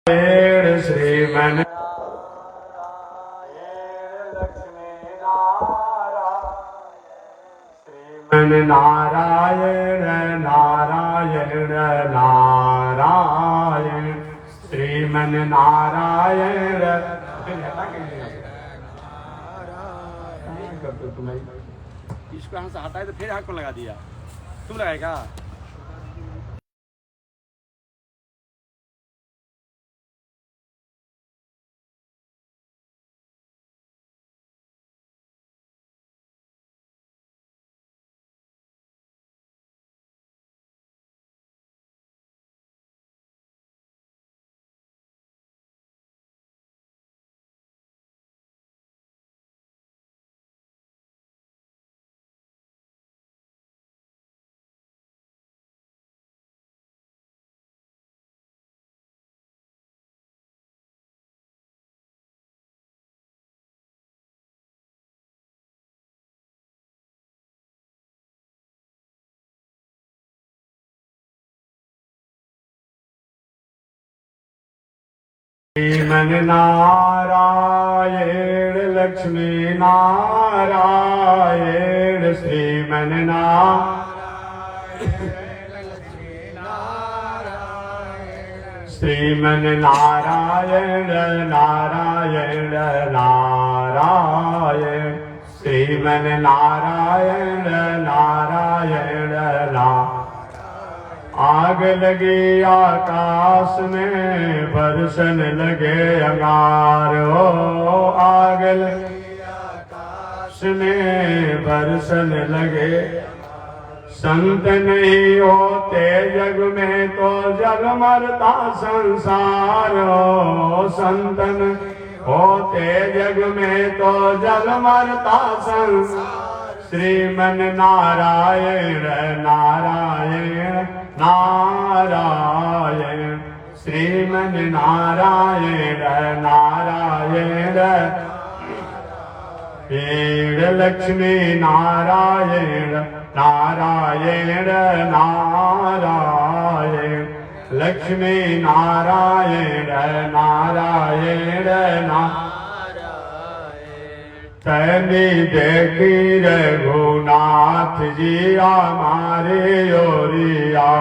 श्रीमन नारायण नारायण नारायण श्रीमन नारायण। इसको यहाँ से हटाए तो फिर हाथ को लगा दिया। तुम लगाएगा? श्रीमन नारायण लक्ष्मी नारायण श्रीमन श्रीमन नारायण नारायण नारायण श्रीमन नारायण नारायण नारायण। आग लगी आकाश में बरसन लगे अंगार हो, आग लगी आकाश में बरसन लगे। संत नहीं होते जग में तो जग मरता संसार हो, संत नहीं होते जग में तो जग मरता संसार। श्रीमन नारायण नारायण नारायण श्रीमन नारायण नारायण वीर लक्ष्मी नारायण नारायण नारायण लक्ष्मी नारायण नारायण तैनी देखी रघुनाथ जी हमारे ओरिया,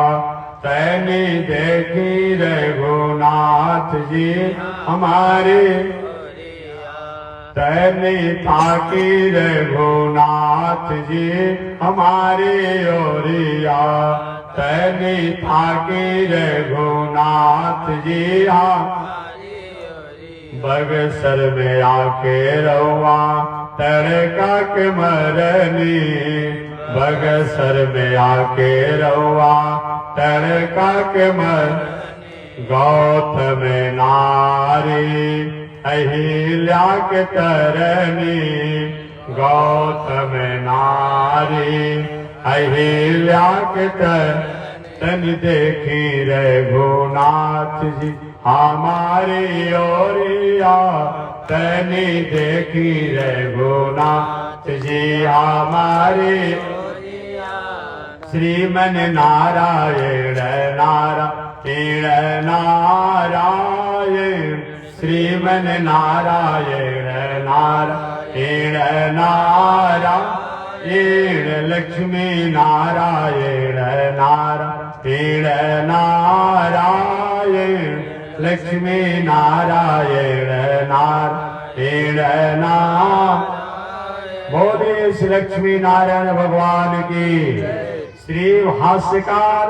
तैनी देखी रघुनाथ जी हमारे तैनी ताकी रघुनाथ जी हमारे ओरिया, तैनी ताकी रघुनाथ जी बगसर में आके रवा तड़का के मरनी, बगसर में आके रवा तड़का के मर। गौतम नारी अहिल्या के तरनी, गौतम नारी अहिल्या के तन देखी रघुनाथ जी हमारी ओरिया, तनी देखी रघुनाथ जी हमारी ओरिया। श्रीमन नारायण नारायण नारायण श्रीमन नारायण नारायण नारायण लक्ष्मी नारायण नारायण नारायण लक्ष्मी नारायण नारायण नारायण। बोलिए श्री लक्ष्मी नारायण भगवान की। श्री भाष्यकार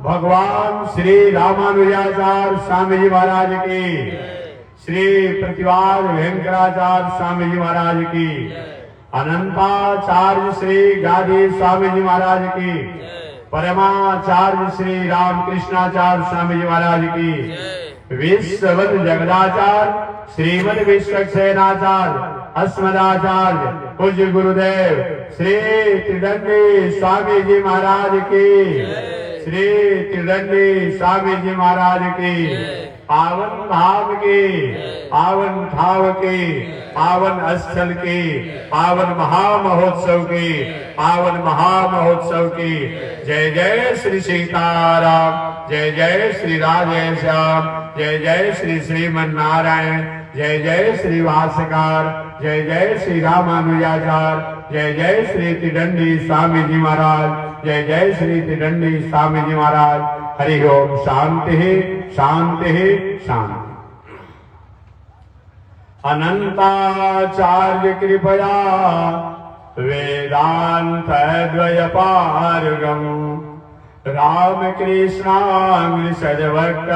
भगवान श्री रामानुजाचार्य स्वामी जी महाराज की, श्री प्रतिवाद वेंकटाचार्य स्वामी जी महाराज की, अनंताचार्य श्री गादी स्वामी जी महाराज की, परमाचार्य श्री रामकृष्णाचार्य स्वामी जी महाराज की, विश्ववत जगदाचार्य श्रीमद विश्वक्सेनाचार्य अस्मदाचार्य पूज्य गुरुदेव श्री त्रिदंडी स्वामी जी महाराज की, श्री त्रिदंडी स्वामी जी महाराज की, पावन धाम की, पावन ठाव की, पावन स्थल की, पावन महामहोत्सव की, पावन महामहोत्सव की। जय जय श्री सीताराम, जय जय श्री राधे श्याम, जय जय श्री श्रीमन्नारायण, जय जय श्री भाष्यकार, जय जय श्री रामानुजाचार्य, जय जय श्री त्रिदंडी स्वामी जी महाराज, जय जय श्री त्रिदंडी स्वामी जी महाराज। हरि ओम। शांति शांति शांति। अनंताचार्य कृपया वेदांत द्वयपारगम रामकृष्णांग सजभक्त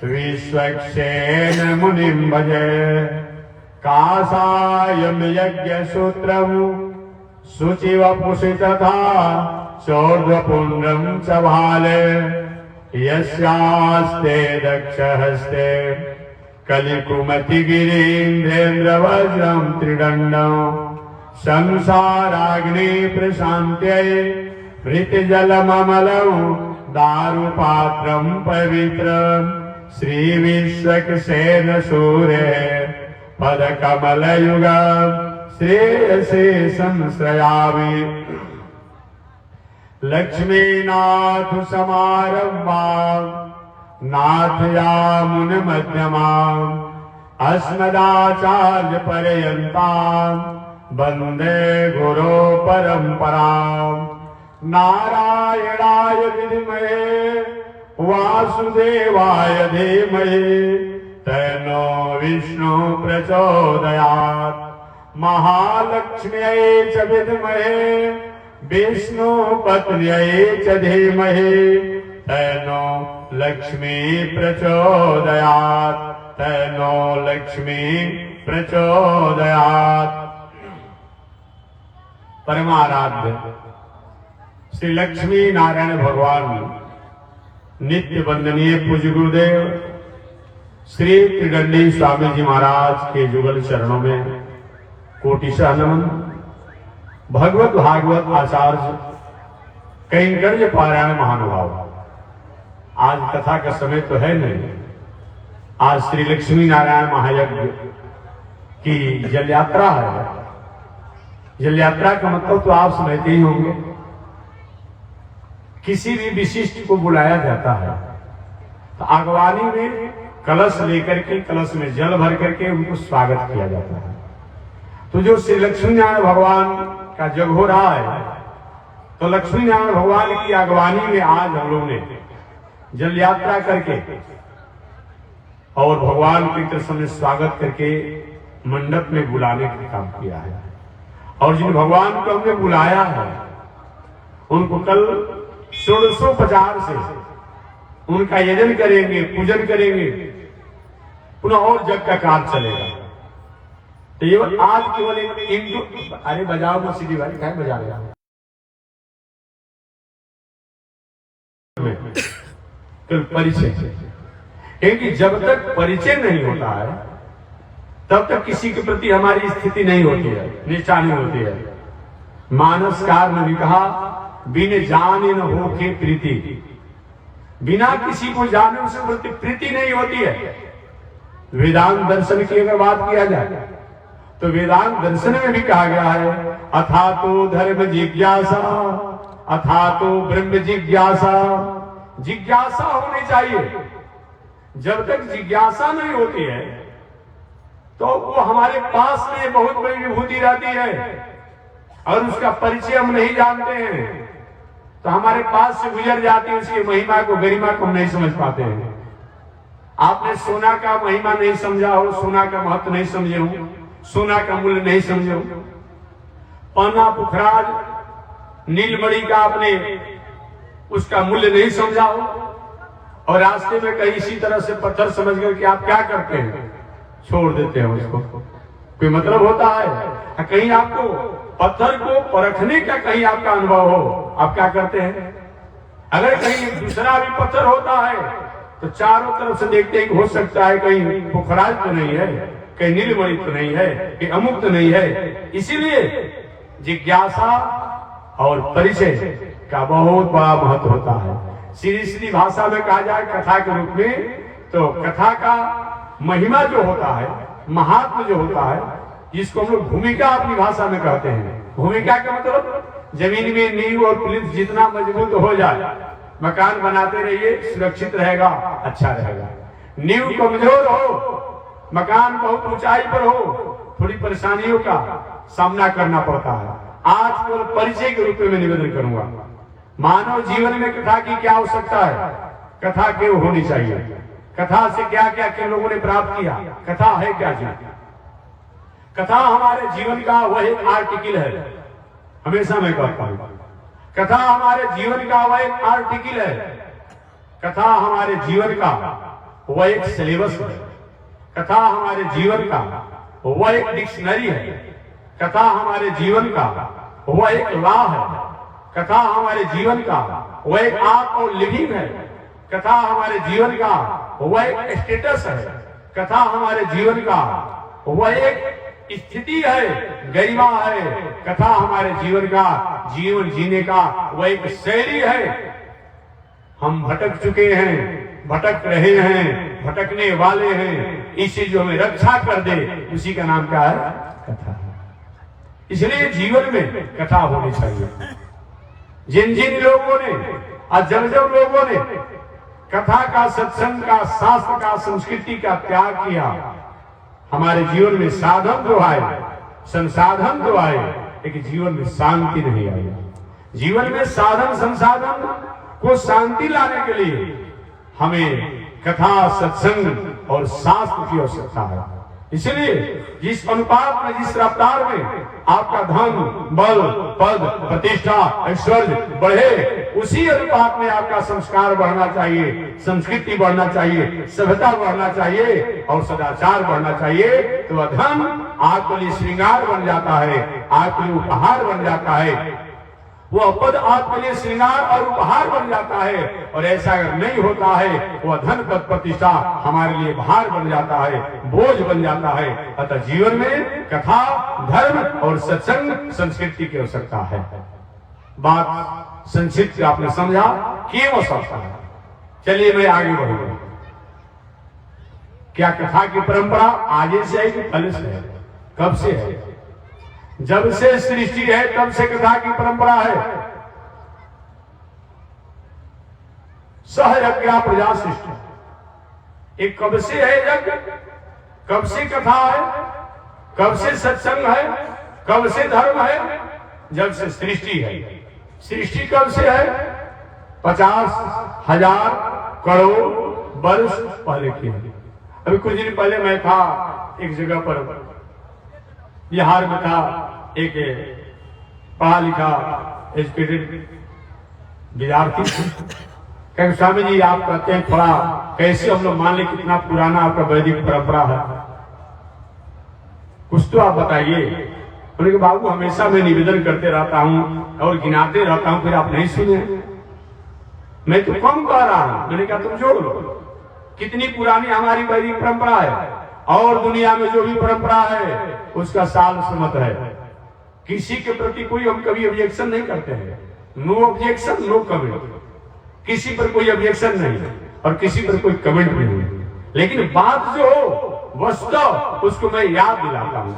विश्वक्षेण मुनिं भजे। कासायम यज्ञ सूत्रम शुचिवपुषि तथा चौर्ध्वपुण्ड्रम च भाले यस्यास्ते दक्षहस्ते कलिकुमति गिरीन्द्रेन्द्र वज्रम त्रिदंडम संसाराग्नि प्रशांत्यै मृतजलममलं दारुपात्रं पवित्रं श्री विश्वक्सेन सूर्य पदकमलयुगं श्रेयसे संश्रयामि। लक्ष्मीनाथ समारम्भां नाथयामुनमध्यमाम् अस्मदाचार्य पर्यन्तां वन्दे गुरो परम्पराम्। नारायणाय विद्महे वासुदेवाय धीमहि तन्नो विष्णु प्रचोदयात्। महालक्ष्म्यै च विद्महे विष्णु पत्न्यै च धीमहि तन्नो लक्ष्मी प्रचोदयात्, तन्नो लक्ष्मी प्रचोदयात्। परमाराध्य श्री लक्ष्मी नारायण भगवान नित्य वंदनीय पूज्य गुरुदेव श्री त्रिदंडी स्वामी जी महाराज के जुगल चरणों में कोटिशः नमन। भगवत भागवत आचार्य कैंकर्य पारायण महानुभाव, आज कथा का समय तो है नहीं। आज श्री लक्ष्मी नारायण महायज्ञ की जल यात्रा है। जल यात्रा का मतलब तो आप समझते ही होंगे, किसी भी विशिष्ट को बुलाया जाता है तो आगवानी में कलश लेकर के, कलश में जल भर करके उनको स्वागत किया जाता है। तो जो श्री लक्ष्मी नारायण भगवान का जग हो रहा है, तो लक्ष्मी नारायण भगवान की आगवानी में आज हम लोग ने जल यात्रा करके और भगवान के दर्शन में स्वागत करके मंडप में बुलाने का काम किया है। और जिन भगवान को हमने बुलाया है उनको कल षोडशोपचार से उनका यजन करेंगे, पूजन करेंगे, पुनः और जग का कार्य चलेगा। तो ये आज केवल अरे बजाओ तो सीधी भाई क्या बजा रहे कल परिचय, क्योंकि जब तक परिचय नहीं होता है तब तक किसी के प्रति हमारी स्थिति नहीं होती है, निष्ठा नहीं होती है। मानसकार ने भी कहा बिन जाने न हो के प्रीति, बिना किसी को जाने उससे प्रति प्रीति नहीं होती है। वेदांत दर्शन की अगर बात किया जाए तो वेदांत दर्शन में भी कहा गया है अथा तो धर्म जिज्ञासा, अथा तो ब्रह्म जिज्ञासा। जिज्ञासा होनी चाहिए। जब तक जिज्ञासा नहीं होती है तो वो हमारे पास में बहुत बड़ी विभूति रहती है और उसका परिचय हम नहीं जानते हैं, तो हमारे पास से गुजर जाती है। उसकी महिमा को, गरिमा को हम नहीं समझ पाते हैं। आपने सोना का महिमा नहीं समझा हो, सोना का महत्व नहीं समझे हो, सोना का मूल्य नहीं समझे हो। पन्ना पुखराज नीलमणि का आपने उसका मूल्य नहीं समझा हो और रास्ते में कहीं इसी तरह से पत्थर समझ कर कि आप क्या करते हैं, छोड़ देते हैं उसको। कोई मतलब होता है? कहीं आपको पत्थर को परखने का कहीं आपका अनुभव हो, आप क्या करते हैं? अगर कहीं दूसरा भी पत्थर होता है तो चारों तरफ से देखते हैं कि हो सकता है कहीं पुखराज तो नहीं है, कहीं नीलमणि तो नहीं है, कहीं अमुक तो नहीं है। इसीलिए जिज्ञासा और परिचय का बहुत बड़ा महत्व होता है। सीधी सीधी भाषा में कहा जाए कथा के रूप में, तो कथा का महिमा जो होता है, महात्म जो होता है, जिसको हम लोग भूमिका अपनी भाषा में कहते हैं। भूमिका का मतलब जमीन में नींव और प्लिंथ जितना मजबूत हो जाए, मकान बनाते रहिए, सुरक्षित रहेगा, अच्छा रहेगा। नींव कमजोर हो, मकान बहुत ऊंचाई पर हो, थोड़ी परेशानियों का सामना करना पड़ता है। आज केवल परिचय के रूप में निवेदन करूंगा। मानव जीवन में कथा की क्या आवश्यकता है, कथा क्यों होनी चाहिए, कथा से क्या क्या किन लोगों ने प्राप्त किया, कथा है क्या चीज। कथा हमारे जीवन का वह एक आर्टिकल है। हमेशा मैं कहता हूं कथा हमारे जीवन का वह एक आर्टिकल है, कथा हमारे जीवन का वह एक सिलेबस है, कथा हमारे जीवन का वह एक डिक्शनरी है, कथा हमारे जीवन का वह एक लॉ है, कथा हमारे जीवन का वह एक आर्ट और लिविंग है, कथा हमारे जीवन का वह एक स्टेटस है, कथा हमारे जीवन का वह एक स्थिति है, गरिमा है, कथा हमारे जीवन का जीवन जीने का वह एक शैली है। हम भटक चुके हैं, भटक रहे हैं, भटकने वाले हैं, इसी जो हमें रक्षा कर दे उसी का नाम क्या है, कथा। इसलिए जीवन में कथा होनी चाहिए। जिन जिन लोगों ने और जब जब लोगों ने कथा का, सत्संग का, शास्त्र का, संस्कृति का त्याग किया, हमारे जीवन में साधन तो आए, संसाधन तो आए, लेकिन जीवन में शांति नहीं आई। जीवन में साधन संसाधन को शांति लाने के लिए हमें कथा, सत्संग और शास्त्र की आवश्यकता है। इसलिए जिस अनुपात में, जिस रफ्तार में आपका धन, बल, पद, प्रतिष्ठा, ऐश्वर्य बढ़े, उसी अनुपात में आपका संस्कार बढ़ना चाहिए, संस्कृति बढ़ना चाहिए, सभ्यता बढ़ना चाहिए और सदाचार बढ़ना चाहिए। तो वह धन आपके लिए श्रृंगार बन जाता है, आपके लिए उपहार बन जाता है, वह पद आपके लिए श्रृंगार और उपहार बन जाता है। और ऐसा अगर नहीं होता है, वह धन, पद, प्रतिष्ठा हमारे लिए भार बन जाता है, बोझ बन जाता है। अतः जीवन में कथा, धर्म और सत्संग, संस्कृति की आवश्यकता है। बात संक्षिप्त आपने समझा, क्यों आवश्यकता है। चलिए मैं आगे बढ़ूंगा। क्या कथा की परंपरा आगे से है कि पहले से है, कब से है? जब से सृष्टि है तब से कथा की परंपरा है। सहयज्ञा प्रजा सृष्टि, एक कब से है यज्ञ, कब से कथा है, कब से सत्संग है, कब से धर्म है? जब से सृष्टि है। सृष्टि कब से है? 50,000 करोड़ वर्ष पहले की है। अभी कुछ दिन पहले मैं था एक जगह पर, बिहार में था, एक पढ़ा लिखा एजुकेटेड विद्यार्थी। कहे स्वामी जी आप कहते हैं थोड़ा कैसे हम लोग मान ले कितना पुराना आपका वैदिक परंपरा है, कुछ तो आप बताइए। उन्होंने कहा बाबू हमेशा मैं निवेदन करते रहता हूं और गिनाते रहता हूं, फिर आप नहीं सुने। मैं तो कम कह रहा हूं। मैंने कहा तुम जोड़ लो कितनी पुरानी हमारी वैदिक परंपरा है, और दुनिया में जो भी परंपरा है उसका साल सम्मत है। किसी के प्रति कोई हम कभी ऑब्जेक्शन नहीं करते हैं। No objection, no comment. किसी पर कोई ऑब्जेक्शन नहीं और किसी पर कोई कमेंट नहीं, लेकिन बात जो हो वस्तु उसको मैं याद दिलाता हूं।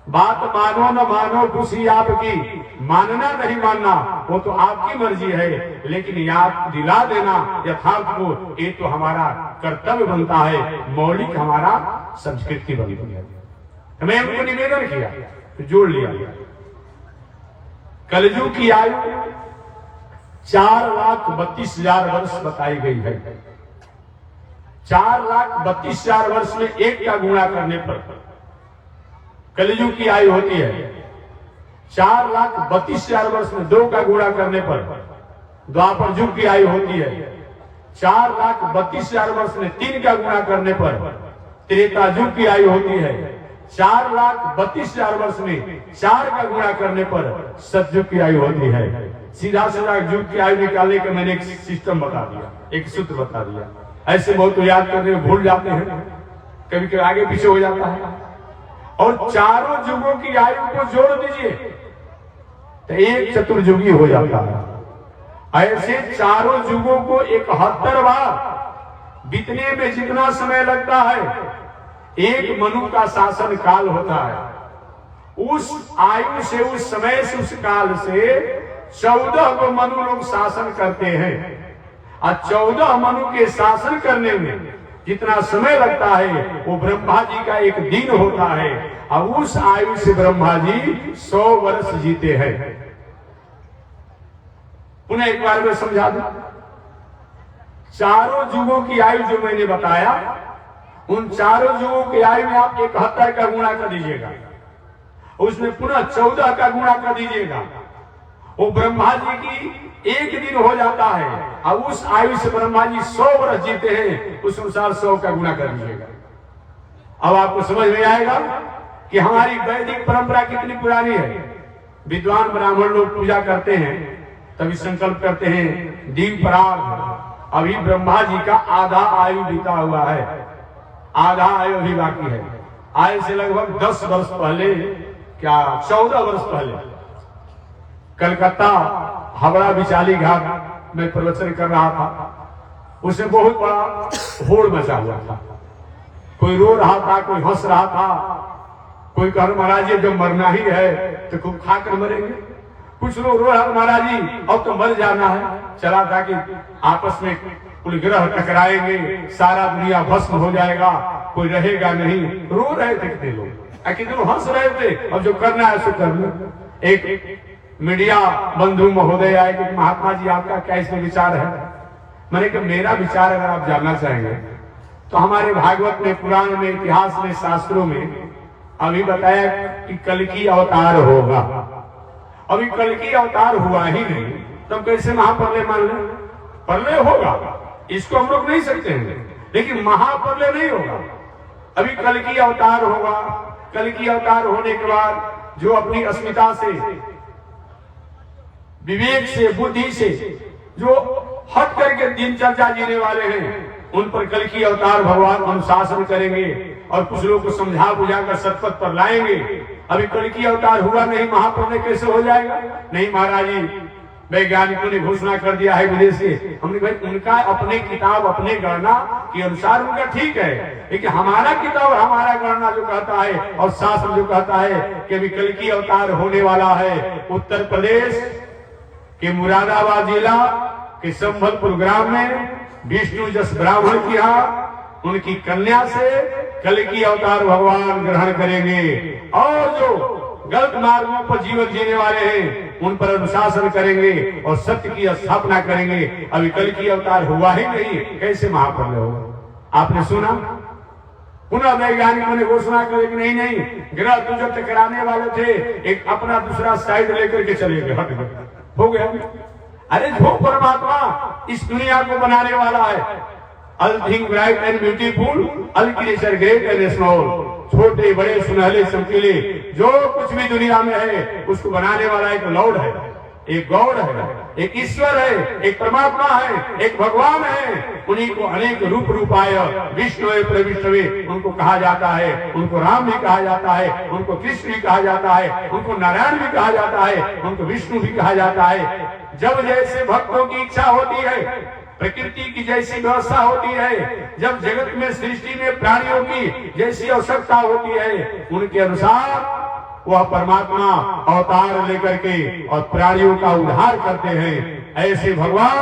बात मानो न मानो खुशी आपकी, मानना नहीं मानना वो तो आपकी मर्जी है, लेकिन याद दिला देना यथार्थ को ये तो हमारा कर्तव्य बनता है, मौलिक हमारा संस्कृति बनती है। मैं उनको निवेदन किया तो जोड़ लिया। कलयुग की आयु 4,32,000 वर्ष बताई गई है। 4,32,000 वर्ष में एक का गुणा करने पर कलयुग की आयु होती है। 4,32,000 वर्ष में 2 का गुणा करने पर द्वापर युग की आयु होती है। 4,32,000 वर्ष में 3 का गुणा करने पर त्रेता युग की आयु होती है। 4,32,000 वर्ष में 4 का गुणा करने पर सतयुग की आयु होती है। सीधा सीधा युग की आयु निकालने का मैंने एक सिस्टम बता दिया, एक सूत्र बता दिया। ऐसे बहुत याद करने में भूल जाते हैं, कभी कभी आगे पीछे हो जाता है। और चारों युगों की आयु को जोड़ दीजिए तो एक चतुर्युगी हो जाता है। ऐसे चारों युगों को 71 बार बीतने में जितना समय लगता है, एक मनु का शासन काल होता है। उस आयु से, उस समय से, उस काल से 14 को मनु लोग शासन करते हैं। और 14 मनु के शासन करने में जितना समय लगता है वो ब्रह्मा जी का एक दिन होता है, और उस आयु से ब्रह्मा जी 100 वर्ष जीते हैं। पुनः एक बार मैं समझा दूं, चारों युगों की आयु जो मैंने बताया, उन चारों युगों की आयु में आप 71 का गुणा कर दीजिएगा, उसमें पुनः 14 का गुणा कर दीजिएगा, वो ब्रह्मा जी की एक दिन हो जाता है, और उस आयु से ब्रह्मा जी 100 वर्ष जीते हैं, उस अनुसार 100 का गुणा कर दीजिएगा। अब आपको समझ में आएगा कि हमारी वैदिक परंपरा कितनी पुरानी है। विद्वान ब्राह्मण लोग पूजा करते हैं, तभी संकल्प करते हैं दीप पराग। अभी ब्रह्मा जी का आधा आयु बीता हुआ है, आधा आयु भी बाकी है। आयु से लगभग 10 वर्ष पहले, क्या 14 वर्ष पहले, कलकत्ता हावड़ा बिचाली घाट में प्रवचन कर रहा था। उसमें बहुत बड़ा होड़ मचा हुआ था। कोई रो रहा था, कोई हंस रहा था, कोई कह महाराज जी जब मरना ही है तो खूब खाकर मरेंगे। कुछ लोग रो रहा महाराज जी अब तो मर जाना है, चला था कि आपस में कुल ग्रह टकराएंगे, सारा दुनिया भस्म हो जाएगा, कोई रहेगा नहीं। रो रहे थे कितने लोग, कितने लोग हंस रहे थे, अब जो करना है सो कर लो। एक मीडिया बंधु महोदय आए कि महात्मा जी आपका क्या इसमें विचार है। मैंने कहा मेरा विचार अगर आप जानना चाहेंगे तो हमारे भागवत में, पुराण में, इतिहास में, शास्त्रों में अभी बताया कि कल की अवतार होगा। अभी कल की अवतार हुआ ही नहीं, तब कैसे महाप्रलय मान लें? प्रलय होगा, इसको हम रोक नहीं सकते हैं, लेकिन महाप्रलय नहीं होगा। अभी कल की अवतार होगा। कल की अवतार होने के बाद जो अपनी अस्मिता से, विवेक से, बुद्धि से जो हट करके दिनचर्या जीने वाले हैं, उन पर कल की अवतार भगवान अनुशासन करेंगे और कुछ लोगों को समझा बुझा कर सतपथ पर लाएंगे। अभी कल की अवतार हुआ नहीं, महाप्रलय कैसे हो जाएगा? नहीं महाराज जी, वैज्ञानिकों ने घोषणा कर दिया है विदेश से। हमने भाई उनका अपने किताब, अपने गणना के अनुसार उनका ठीक है, लेकिन हमारा किताब, हमारा गणना जो कहता है और शास्त्र जो कहता है कि अभी कल की अवतार होने वाला है। उत्तर प्रदेश के मुरादाबाद जिला के संभलपुर ग्राम में विष्णु जस ब्राह्मण की यहाँ उनकी कन्या से कल की अवतार भगवान ग्रहण करेंगे, और जो गलत मार्गों पर जीवन जीने वाले हैं उन पर अनुशासन करेंगे और सत्य की स्थापना करेंगे। अभी कल की अवतार हुआ ही नहीं, कैसे महाप्रलय होगा? आपने सुना? पुनः वैज्ञानिकों ने घोषणा करी कि नहीं नहीं, ग्रह तो जब टकराने वाले थे एक अपना दूसरा साइड लेकर के चले गए, हट गए, हो गया। अरे जो परमात्मा इस दुनिया को बनाने वाला है, all thing bright and beautiful, all creature great and small, छोटे बड़े सुनहले चमकीले, जो कुछ भी दुनिया में है उसको बनाने वाला एक लॉर्ड है, एक गॉड है, एक ईश्वर है, एक परमात्मा है, एक भगवान है। उन्हीं को अनेक रूप रूपाय विष्णु प्रविष्णवे उनको कहा जाता है। उनको राम भी कहा जाता है, उनको कृष्ण भी कहा जाता है, उनको नारायण भी कहा जाता है, उनको विष्णु भी कहा जाता है। जब जैसे भक्तों की इच्छा होती है, प्रकृति की जैसी व्यवस्था होती है, जब जगत में, सृष्टि में प्राणियों की जैसी आवश्यकता होती है, उनके अनुसार वह परमात्मा अवतार लेकर के और प्राणियों का उद्धार करते हैं। ऐसे भगवान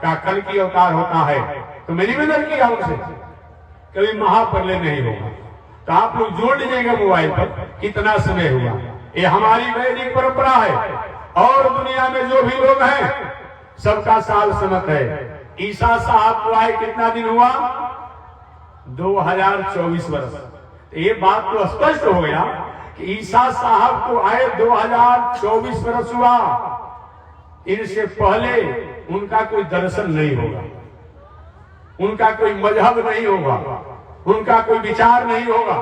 का कल की अवतार होता है। तो मेरी निवेदन की आपसे, कभी महाप्रलय नहीं होगा। तो आप लोग जोड़ लीजिएगा मोबाइल पर कितना समय हुआ। ये हमारी वैदिक परंपरा है, और दुनिया में जो भी लोग हैं सबका साल समत है। ईसा साहब को आए कितना दिन हुआ? 2024 वर्ष। ये बात तो स्पष्ट हो गया कि ईसा साहब को आए 2024 वर्ष हुआ। इनसे पहले उनका कोई दर्शन नहीं होगा, उनका कोई मजहब नहीं होगा, उनका कोई विचार नहीं होगा,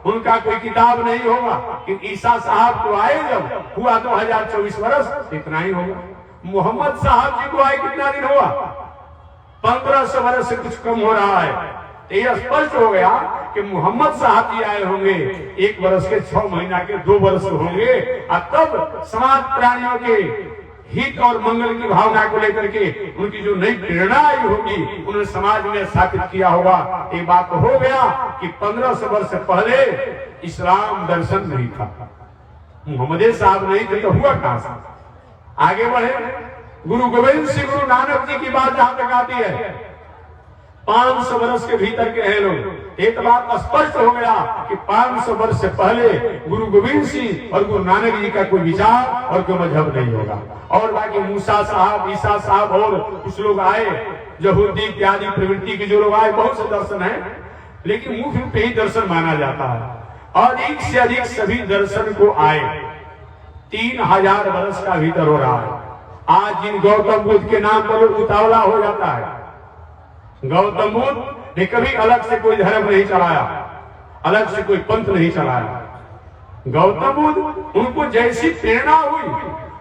उनका कोई किताब नहीं होगा। कि ईसा साहब को आए जब हुआ 2024 वर्ष, इतना ही होगा। मोहम्मद साहब जी को आए कितना दिन हुआ? 1500 वर्ष से कुछ कम हो रहा है। तो यह स्पष्ट हो गया कि मोहम्मद साहब जी आए होंगे 1 वर्ष के 6 महीना के 2 वर्ष होंगे, और तब समाज प्राणियों के हित और मंगल की भावना को लेकर के उनकी जो नई प्रेरणा आई होगी, उन्होंने समाज में स्थापित किया होगा। एक बात तो हो गया कि 1500 वर्ष पहले इस्लाम दर्शन नहीं था, मोहम्मद साहब नहीं थे, तो हुआ कहां से? आगे बढ़े। गुरु गोविंद सिंह, गुरु नानक जी की बात जहां तक आती है, 500 वर्ष के भीतर के हैं लोग। एक बात स्पष्ट हो गया कि 500 वर्ष से पहले गुरु गोविंद सिंह और गुरु नानक जी का कोई विचार और कोई मजहब नहीं होगा। और बाकी मूसा साहब, ईसा साहब और कुछ लोग आए, यहूदी इत्यादि प्रवृत्ति के जो लोग आए, बहुत से दर्शन है, लेकिन मुख्य रूप ही दर्शन माना जाता है। और अधिक से अधिक सभी दर्शन को आए 3000 वर्ष का भीतर हो रहा है। आज जिन गौतम बुद्ध के नाम पर लोग उतावला हो जाता है, गौतम बुद्ध ने कभी अलग से कोई धर्म नहीं चलाया, अलग से कोई पंथ नहीं चलाया। गौतम बुद्ध उनको जैसी प्रेरणा हुई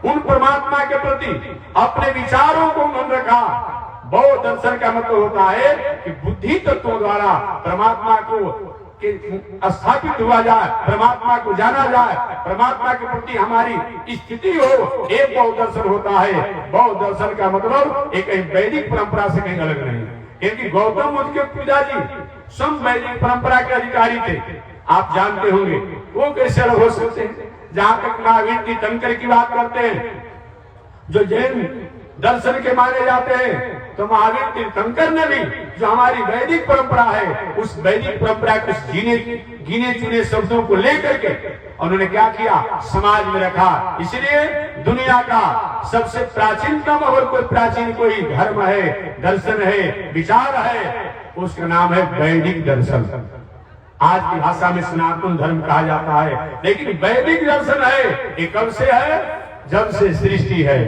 उन परमात्मा के प्रति अपने विचारों को उन्होंने रखा। बौद्ध दर्शन का मतलब होता है कि बुद्धि तत्वों द्वारा परमात्मा को स्थापित हुआ जाए, परमात्मा को जाना जाए, परमात्मा के प्रति हमारी स्थिति हो, एक बौद्ध दर्शन होता है। बौद्ध दर्शन का मतलब एक वैदिक परंपरा से कहीं अलग नहीं, क्योंकि गौतम बुद्ध के पिताजी सम वैदिक परंपरा के अधिकारी थे। आप जानते होंगे वो कैसे अलग हो सकते हैं। जहां तक महावीर तीर्थंकर की बात करते हैं, जो जैन दर्शन के माने जाते हैं, तो महावीर तीर्थंकर ने भी जो हमारी वैदिक परंपरा है, उस वैदिक परंपरा के गिने चुने शब्दों को लेकर के उन्होंने क्या किया, समाज में रखा। इसलिए दुनिया का सबसे प्राचीनतम अगर कोई प्राचीन कोई धर्म है, दर्शन है, विचार है, उसका नाम है वैदिक दर्शन। आज की भाषा में सनातन धर्म कहा जाता है, लेकिन वैदिक दर्शन है ये कब से है, जब से सृष्टि है।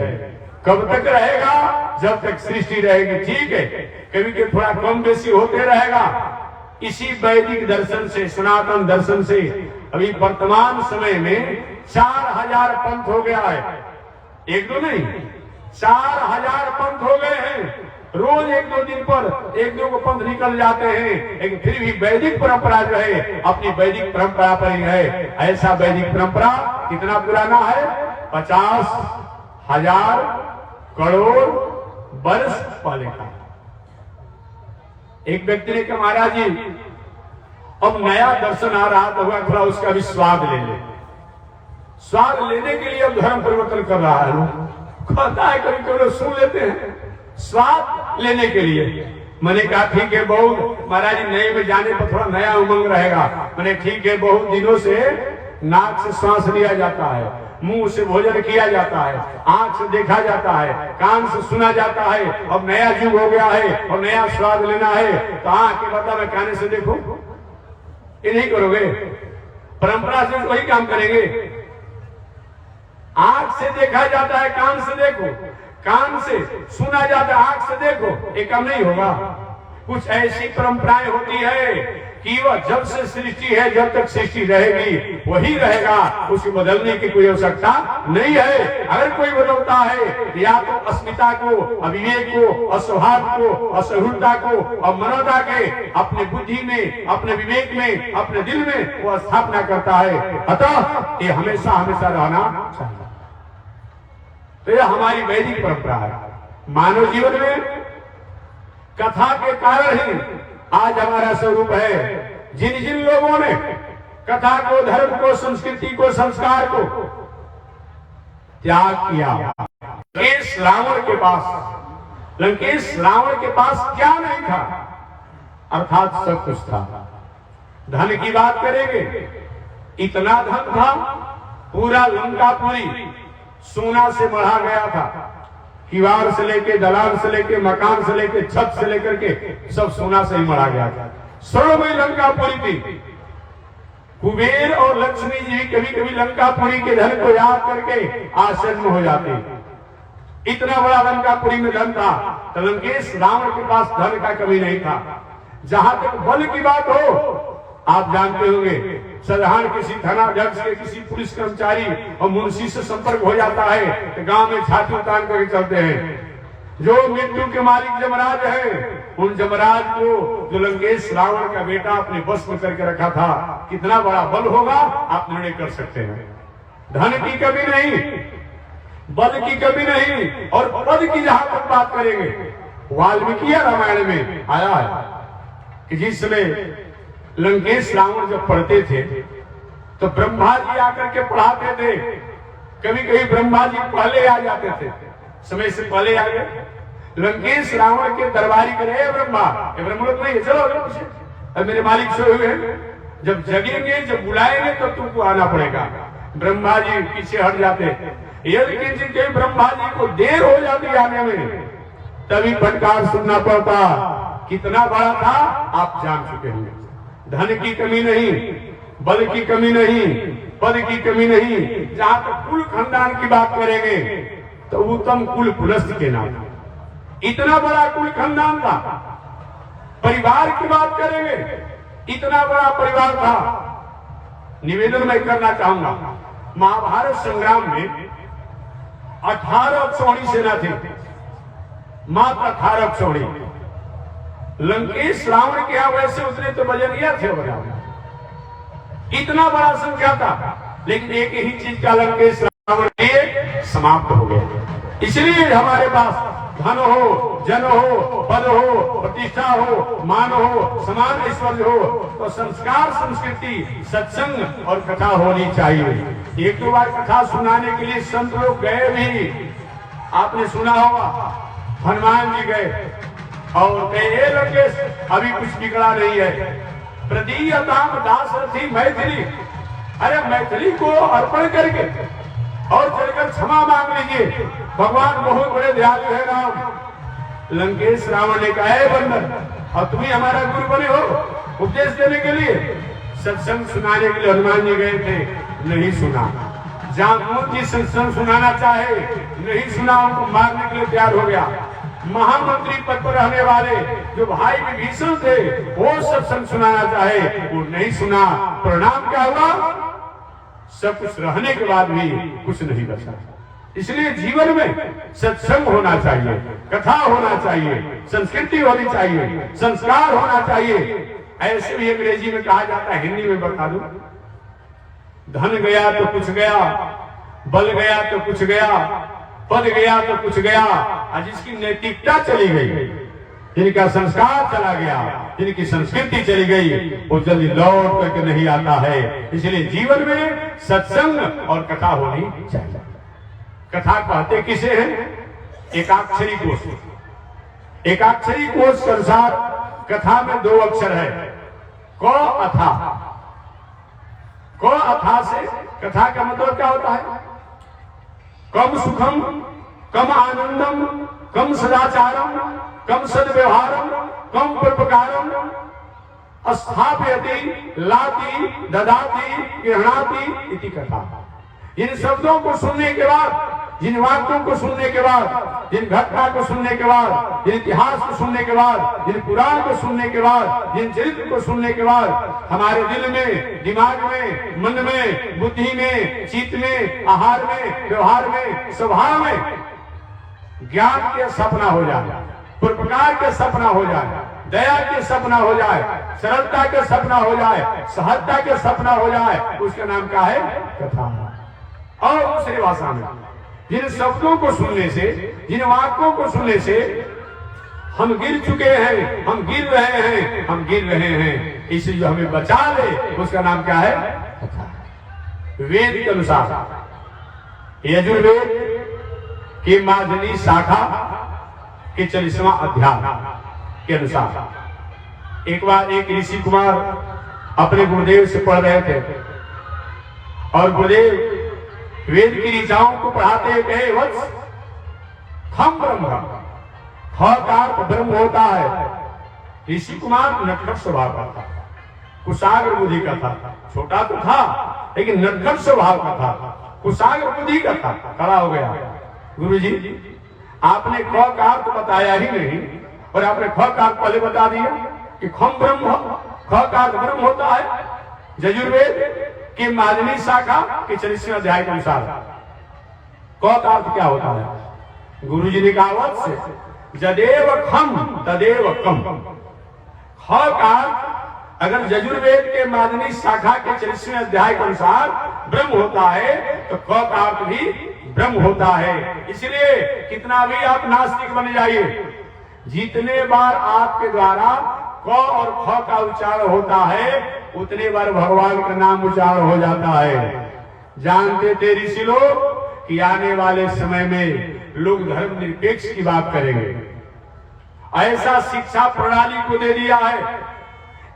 कब तक रहेगा, जब तक सृष्टि रहेगी। ठीक है, कभी कभी थोड़ा कम बेसी होते रहेगा। इसी वैदिक दर्शन से, सनातन दर्शन से अभी वर्तमान समय में 4000 पंथ हो गया है। एक दो नहीं, 4000 पंथ हो गए हैं। रोज एक दो दिन पर एक दो को पंथ निकल जाते हैं, लेकिन फिर भी वैदिक परंपरा जो है अपनी वैदिक परंपरा पर ही है। ऐसा वैदिक परंपरा कितना पुराना है, 50,000 करोड़ वर्ष पहले का। एक व्यक्ति ने कहा महाराज जी अब नया दर्शन आ रहा, तो थोड़ा उसका भी स्वाद ले ले। स्वाद लेने के लिए अब धर्म परिवर्तन कर रहा है। कहता है कभी कभी सुन लेते हैं स्वाद लेने के लिए। मैंने कहा ठीक है, बहुत महाराज जी नए में जाने पर थोड़ा नया उमंग रहेगा। मैंने ठीक है, बहुत दिनों से नाक से सांस लिया जाता है, मुंह से भोजन किया जाता है, आंख से देखा जाता है, कान से सुना जाता है। अब नया युग हो गया है और नया स्वाद लेना है, तो आंख के बता में कान से देखो, ये नहीं करोगे। परंपरा से वही काम करेंगे। आंख से देखा जाता है, कान से देखो, कान से सुना जाता है, आंख से देखो, ये काम नहीं होगा। कुछ ऐसी परंपराएं होती है कि वह जब से सृष्टि है, जब तक सृष्टि रहेगी वही रहेगा, उसको बदलने की कोई आवश्यकता नहीं है। अगर कोई बदलता है या तो अस्मिता को, अविवेक को, अस्वभाव को, असहुलता को और मनोता के अपने बुद्धि में, अपने विवेक में, अपने दिल में वो स्थापना करता है। अतः ये हमेशा हमेशा रहना चाहिए। तो यह हमारी वैदिक परंपरा है। मानव जीवन में कथा के कारण ही आज हमारा स्वरूप है। जिन जिन लोगों ने कथा को, धर्म को, संस्कृति को, संस्कार को त्याग किया, लंकेश रावण के पास क्या नहीं था, अर्थात सब कुछ था। धन की बात करेंगे, इतना धन था, पूरा लंकापुरी सोना से बढ़ा गया था। किवाड़ से लेके, दलाल से लेके, मकान से लेके, छत से लेकर के सब सोना से ही मरा गया था। स्वर्णमयी लंकापुरी थी। कुबेर और लक्ष्मी जी कभी कभी लंकापुरी के धन को याद करके आश्चर्य हो जाते। इतना बड़ा लंकापुरी में धन था, तो लंकेश रावण के पास धन का कभी नहीं था। जहां तक बल की बात हो, आप जानते होंगे साधारण किसी थानाध्यक्ष के, किसी पुलिस कर्मचारी और मुंशी से संपर्क हो जाता है तो गांव में छाती उतार करके चलते हैं। जो मृत्यु के मालिक जमराज है, उन जमराज को जो लंकेश रावण का बेटा अपने बस में करके रखा था, कितना बड़ा बल होगा आप निर्णय कर सकते हैं। धन की कमी नहीं, बल की कमी नहीं, और पद की जहां तक बात करेंगे, वाल्मीकि रामायण में आया है कि जिस समय लंकेश रावण जब पढ़ते थे तो ब्रह्मा जी आकर के पढ़ाते थे। कभी कभी ब्रह्मा जी पहले आ जाते थे, समय से पहले आ गए। लंकेश रावण के दरबारी करे ब्रह्मा, ब्रह्मलोक नहीं है, चलो पीछे, अब मेरे मालिक सोए हुए हैं, जब जगेंगे, जब बुलाएंगे तो तुमको आना पड़ेगा। ब्रह्मा जी पीछे हट जाते, यदि किसी के ब्रह्मा जी को देर हो जाती आने में, तभी फटकार सुनना पड़ता। कितना बड़ा था आप जान चुके होंगे। धन की कमी नहीं, बल की कमी नहीं, पद की कमी नहीं, जहां तक कुल खानदान की बात करेंगे तो उत्तम कुल पुलस्त्य के नाम, इतना बड़ा कुल खानदान था। परिवार की बात करेंगे, इतना बड़ा परिवार था। निवेदन मैं करना चाहूंगा, महाभारत संग्राम में 18 अक्षौणी सेना थी, मात्र 18 अक्षौणी। लंकेश रावण के यहां वैसे उतने तो वजनिया थे, इतना बड़ा संख्या था, लेकिन एक ही चीज का लंकेश रावण के समाप्त हो गया। इसलिए हमारे पास धन हो, जन हो, पद हो, प्रतिष्ठा हो, मान हो, समान ऐश्वर्य हो, तो संस्कार, संस्कृति, सत्संग और कथा होनी चाहिए। एक दो बार कथा सुनाने के लिए संत लोग गए भी, आपने सुना होगा, हनुमान जी गए और कहे लंकेश अभी कुछ बिगड़ा नहीं है, प्रदीयताम दासरथी मैथिली, अरे मैथिली को अर्पण करके और चलकर क्षमा मांग लीजिए, भगवान बहुत बड़े दयालु है राम। लंकेश रावण ने कहा है बंदर, और तुम्ही हमारा गुरु बने हो उपदेश देने के लिए। सत्संग सुनाने के लिए हनुमान जी गए थे, नहीं सुना। जामवंत जी सत्संग सुनाना चाहे, नहीं सुना, उनको मारने के लिए तैयार हो गया। महामंत्री पद पर रहने वाले जो भाई विभीषण थे, वो सत्संग सुनाना चाहे, वो नहीं सुना। परिणाम क्या हुआ? सब कुछ रहने के बाद भी कुछ नहीं बचा। इसलिए जीवन में सत्संग होना चाहिए, कथा होना चाहिए, संस्कृति होनी चाहिए, संस्कार होना चाहिए। ऐसे भी अंग्रेजी में कहा जाता है, हिंदी में बता दूं, धन गया तो कुछ गया, बल गया तो कुछ गया, पद गया तो कुछ गया, और जिसकी नैतिकता चली गई, जिनका संस्कार चला गया, जिनकी संस्कृति चली गई, वो जल्दी लौट करके नहीं आता है। इसलिए जीवन में सत्संग और कथा होनी चाहिए। कथा कहते किसे हैं? एकाक्षरी कोश। एकाक्षरी कोश के अनुसार कथा में 2 अक्षर है, क अथा। क अथा से कथा का मतलब क्या होता है? कम सुखम, कम आनंदम, कम सदाचारम, कम सद्व्यवहारम, कम परोपकारम, स्थापयति, लाति, ददाति, गृह्णाति इति कथा। इन शब्दों को सुनने के बाद, जिन वाक्यों को सुनने के बाद, जिन घटना को सुनने के बाद, जिन इतिहास को सुनने के बाद, जिन पुराण को सुनने के बाद, जिन चरित्र को सुनने के बाद, हमारे दिल में, दिमाग में, मन में, बुद्धि में, चित्त में, आहार में, व्यवहार में, स्वभाव में ज्ञान के सपना हो जाए, परोपकार के सपना हो जाए, दया के सपना हो जाए, सरलता के सपना हो जाए, सहजता के सपना हो जाए, उसका नाम क्या है? कथा। और दूसरी भाषा में जिन शब्दों को सुनने से, जिन वाक्यों को सुनने से हम गिर चुके हैं, हम गिर रहे हैं, हम गिर रहे हैं, इसलिए जो हमें बचा ले, उसका नाम क्या है? कथा। वेद के अनुसार यजुर्वेद की मार्जनी शाखा के 40वां अध्याय के अनुसार एक बार एक ऋषि कुमार अपने गुरुदेव से पढ़ रहे थे, और गुरुदेव वेद की ऋचाओं को पढ़ाते हुए कहे, वत्स खम ब्रह्म, ख का अर्थ ब्रह्म होता है। ऋषि कुमार नटखट स्वभाव का था, कुशाग्र बुद्धि का था, छोटा तो था लेकिन नटखट स्वभाव का था, कुशाग्र बुद्धि का था। खड़ा हो गया, गुरुजी आपने ख का अर्थ बताया ही नहीं, और आपने ख का अर्थ पहले बता दिया कि खम ब्रह्म, ख का अर्थ ब्रह्म होता है। यजुर्वेद की मार्जनी शाखा के 40वें अध्याय के अनुसार क का अर्थ क्या होता है? गुरुजी ने कहा, वत्स जदेव खम तदेव कम। ख का अगर यजुर्वेद के मार्जनी शाखा के 40वें अध्याय के अनुसार ब्रह्म होता है, तो क का अर्थ भी ब्रह्म होता है। इसलिए कितना भी आप नास्तिक बन जाइए, जितने बार आपके द्वारा क और ख का उच्चारण होता है, उतने बार भगवान का नाम उच्चारण हो जाता है। जानते थे ऋषि लोग कि आने वाले समय में लोग धर्म निरपेक्ष की बात करेंगे, ऐसा शिक्षा प्रणाली को दे दिया है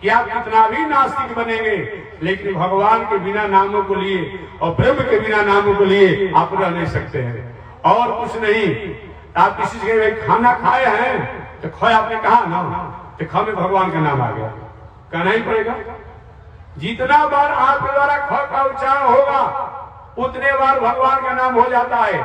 कि आप कितना भी नास्तिक बनेंगे लेकिन भगवान के बिना नामों को लिए और ब्रह्म के बिना नामों को लिए आप रह नहीं सकते हैं। और कुछ नहीं, आप किसी से खाना खाए हैं तो खोए आपने कहा ना, तो ख में भगवान का नाम आ गया, कहना ही पड़ेगा। जितना बार आपके द्वारा ख का उच्चारण होगा उतने बार भगवान का नाम हो जाता है।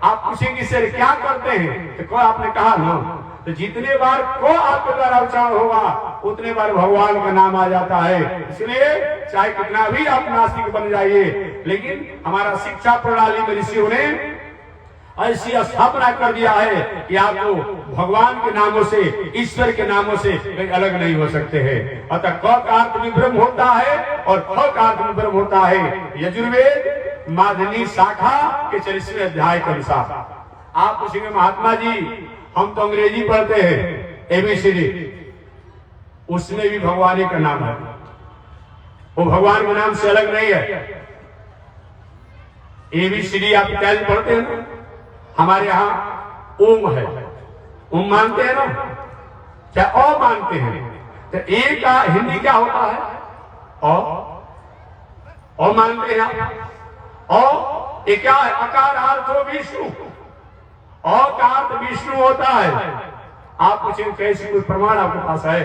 आप पूछेंगे सर क्या करते हैं, तो क आपने कहा ना, तो जितने बार को आपके द्वारा उच्चारण होगा उतने बार भगवान का नाम आ जाता है। इसलिए चाहे कितना भी आप नास्तिक बन जाइए, लेकिन हमारा शिक्षा प्रणाली में ऋषियों ने ऐसी स्थापना कर दिया है कि आपको भगवान के नामों से, ईश्वर के नामों से अलग नहीं हो सकते हैं। अतः क का अर्थ भी ब्रह्म होता है और ख का अर्थ भी ब्रह्म होता है। यजुर्वेद माधनी शाखा के 40वें अध्याय के अनुसार। आप पूछेंगे महात्मा जी हम तो अंग्रेजी पढ़ते हैं एबीसीडी, उसमें भी भगवान का नाम है, वो भगवान के नाम से अलग नहीं है। एबीसीडी आप इत्यादि पढ़ते हैं ना, हमारे यहाँ ओम है, ओम मानते हैं ना, क्या ओ मानते हैं? तो ए का हिंदी क्या होता है? ओ मानते हैं। ओ ये क्या है? अकार अर्थो विष्णु, औ का अर्थ विष्णु होता है। आप पूछेंगे कैसे, कोई प्रमाण आपके पास है?